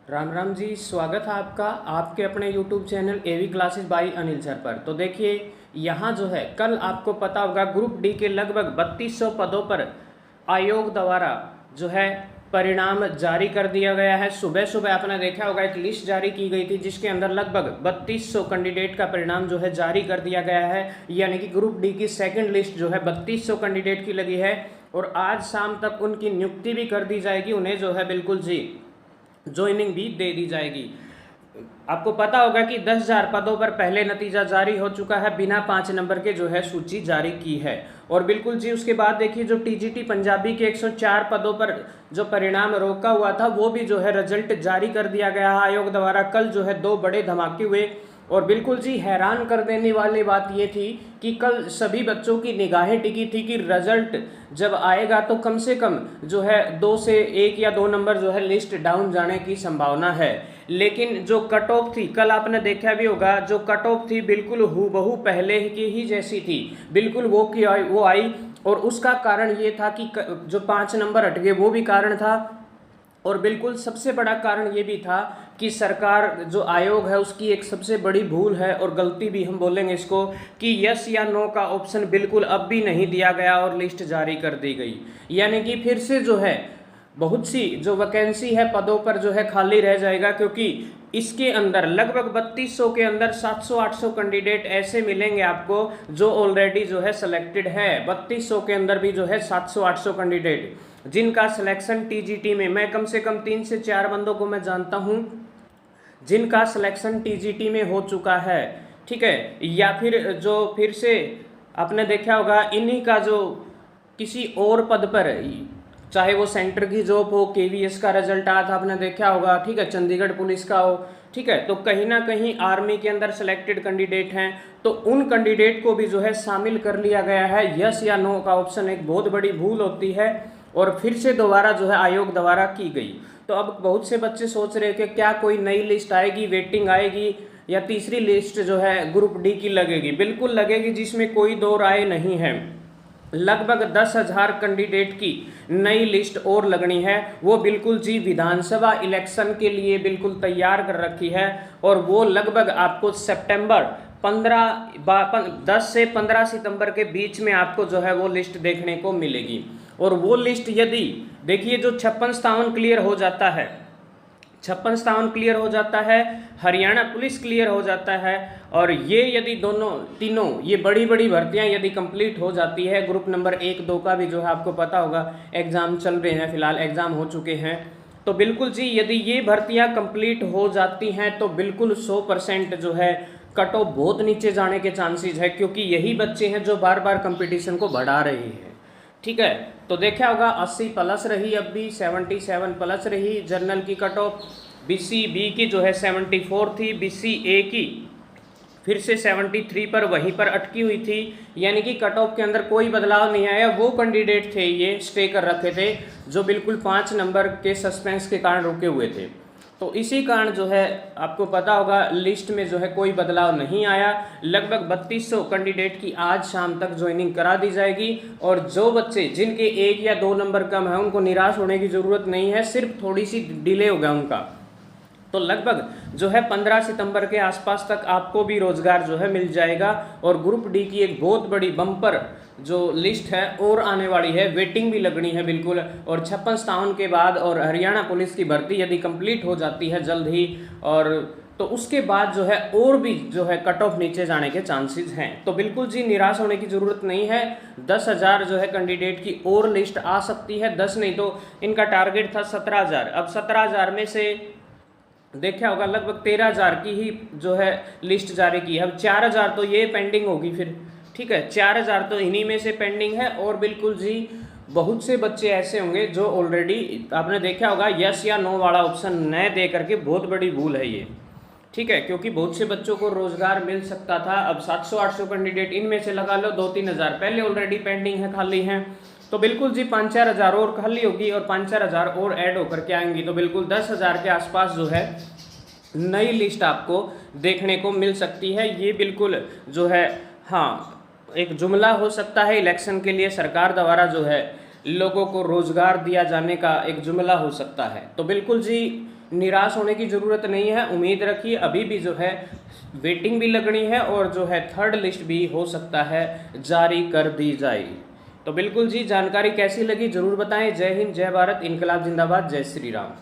राम राम जी, स्वागत है आपका आपके अपने YouTube channel AV classes by Anil sir पर। तो देखिए यहाँ जो है कल आपको पता होगा ग्रुप डी के लगभग 3200 पदों पर आयोग द्वारा जो है परिणाम जारी कर दिया गया है। सुबह सुबह आपने देखा होगा एक लिस्ट जारी की गई थी जिसके अंदर लगभग 3200 कैंडिडेट का परिणाम जो है जारी कर दिया गया है। यानी कि ग्रुप डी की सेकंड लिस्ट जो है 3200 कैंडिडेट की लगी है और आज शाम तक उनकी नियुक्ति भी कर दी जाएगी। उन्हें जो है बिल्कुल जी ज्वाइनिंग भी दे दी जाएगी। आपको पता होगा कि 10,000 पदों पर पहले नतीजा जारी हो चुका है, बिना 5 नंबर के जो है सूची जारी की है। और बिल्कुल जी उसके बाद देखिए जो टीजीटी पंजाबी के 104 पदों पर जो परिणाम रोका हुआ था वो भी जो है रिजल्ट जारी कर दिया गया है आयोग द्वारा। कल जो है 2 बड़े धमाके हुए और बिल्कुल जी हैरान कर देने वाली बात ये थी कि कल सभी बच्चों की निगाहें टिकी थी कि रिजल्ट जब आएगा तो कम से कम जो है 2 से 1 या 2 नंबर जो है लिस्ट डाउन जाने की संभावना है। लेकिन जो कट ऑफ थी कल आपने देखा भी होगा, जो कट ऑफ थी बिल्कुल हूबहू पहले की ही जैसी थी, बिल्कुल वो आई। और उसका कारण ये था कि जो 5 नंबर हट गए वो भी कारण था। और बिल्कुल सबसे बड़ा कारण ये भी था कि सरकार जो आयोग है उसकी एक सबसे बड़ी भूल है और गलती भी हम बोलेंगे इसको कि यस या नो का ऑप्शन बिल्कुल अब भी नहीं दिया गया और लिस्ट जारी कर दी गई। यानी कि फिर से जो है बहुत सी जो वैकेंसी है पदों पर जो है खाली रह जाएगा, क्योंकि इसके अंदर लगभग 3200 के अंदर 700-800 कैंडिडेट ऐसे मिलेंगे आपको जो ऑलरेडी जो है सिलेक्टेड है। 3200 के अंदर भी जो है 700-800 कैंडिडेट जिनका सिलेक्शन टीजीटी में, मैं कम से कम 3 से 4 बंदों को मैं जानता हूं जिनका सिलेक्शन टीजीटी में हो चुका है, ठीक है। या फिर जो फिर से आपने देखा होगा इन्हीं का जो किसी और पद पर, चाहे वो सेंटर की जॉब हो, केवीएस का रिजल्ट आया था आपने देखा होगा, ठीक है, चंडीगढ़ पुलिस का हो, ठीक है, तो कहीं ना कहीं आर्मी के अंदर सिलेक्टेड कैंडिडेट हैं तो उन कैंडिडेट को भी जो है शामिल कर लिया गया है। यस या नो का ऑप्शन एक बहुत बड़ी भूल होती है और फिर से दोबारा जो है आयोग द्वारा की गई। तो अब बहुत से बच्चे सोच रहे हैं कि क्या कोई नई लिस्ट आएगी, वेटिंग आएगी या तीसरी लिस्ट जो है ग्रुप डी की लगेगी। बिल्कुल लगेगी, जिसमें कोई दो राय नहीं है। लगभग 10,000 कैंडिडेट की नई लिस्ट और लगनी है, वो बिल्कुल जी विधानसभा इलेक्शन के लिए बिल्कुल तैयार कर रखी है। और वो लगभग आपको सितंबर 10 से 15 सितंबर के बीच में आपको जो है वो लिस्ट देखने को मिलेगी। और वो लिस्ट यदि देखिए जो 56-57 क्लियर हो जाता है, 56-57 क्लियर हो जाता है, हरियाणा पुलिस क्लियर हो जाता है, और ये यदि तीनों ये बड़ी बड़ी भर्तियां यदि कंप्लीट हो जाती है, ग्रुप नंबर 1-2 का भी जो है आपको पता होगा एग्ज़ाम चल रहे हैं, फिलहाल एग्ज़ाम हो चुके हैं, तो बिल्कुल जी यदि ये भर्तियां कंप्लीट हो जाती हैं तो बिल्कुल 100% जो है कट ऑफ बहुत नीचे जाने के चांसेस है, क्योंकि यही बच्चे हैं जो बार बार कंपटीशन को बढ़ा रहे हैं, ठीक है। तो देखा होगा 80 प्लस रही, अब भी 77 प्लस रही जनरल की कट ऑफ। बीसी बी की जो है 74 थी, बीसी ए की फिर से 73 पर वहीं पर अटकी हुई थी। यानी कि कट ऑफ के अंदर कोई बदलाव नहीं आया। वो कैंडिडेट थे ये स्टे कर रखे थे जो बिल्कुल 5 नंबर के सस्पेंस के कारण रुके हुए थे। तो इसी कारण जो है आपको पता होगा लिस्ट में जो है कोई बदलाव नहीं आया। लगभग 3200 कैंडिडेट की आज शाम तक ज्वाइनिंग करा दी जाएगी। और जो बच्चे जिनके 1 या 2 नंबर कम है उनको निराश होने की ज़रूरत नहीं है, सिर्फ थोड़ी सी डिले होगा उनका। तो लगभग जो है 15 सितंबर के आसपास तक आपको भी रोजगार जो है मिल जाएगा। और ग्रुप डी की एक बहुत बड़ी बम्पर जो लिस्ट है और आने वाली है, वेटिंग भी लगनी है बिल्कुल। और 56-57 के बाद और हरियाणा पुलिस की भर्ती यदि कंप्लीट हो जाती है जल्द ही, और तो उसके बाद जो है और भी जो है कट ऑफ नीचे जाने के चांसेस हैं। तो बिल्कुल जी निराश होने की ज़रूरत नहीं है। 10,000 जो है कैंडिडेट की और लिस्ट आ सकती है, 10 नहीं तो इनका टारगेट था 17,000। अब 17,000 में से देखा होगा लगभग 13,000 की ही जो है लिस्ट जारी की है। अब 4,000 तो ये पेंडिंग होगी फिर, ठीक है, 4,000 तो इन्हीं में से पेंडिंग है। और बिल्कुल जी बहुत से बच्चे ऐसे होंगे जो ऑलरेडी आपने देखा होगा यस या नो वाला ऑप्शन न दे करके, बहुत बड़ी भूल है ये, ठीक है, क्योंकि बहुत से बच्चों को रोजगार मिल सकता था। अब 700-800 कैंडिडेट इनमें से लगा लो 2-3 हज़ार पहले ऑलरेडी पेंडिंग है, खाली हैं, तो बिल्कुल जी 5-4 हज़ार और खाली होगी और 5-4 हज़ार और ऐड होकर के आएंगी, तो बिल्कुल 10,000 के आसपास जो है नई लिस्ट आपको देखने को मिल सकती है। ये बिल्कुल जो है हाँ एक जुमला हो सकता है इलेक्शन के लिए सरकार द्वारा जो है लोगों को रोजगार दिया जाने का एक जुमला हो सकता है। तो बिल्कुल जी निराश होने की ज़रूरत नहीं है, उम्मीद रखिए, अभी भी जो है वेटिंग भी लगनी है और जो है थर्ड लिस्ट भी हो सकता है जारी कर दी जाए। तो बिल्कुल जी, जानकारी कैसी लगी ज़रूर बताएं। जय हिंद, जय भारत, इनकलाब जिंदाबाद, जय श्री राम।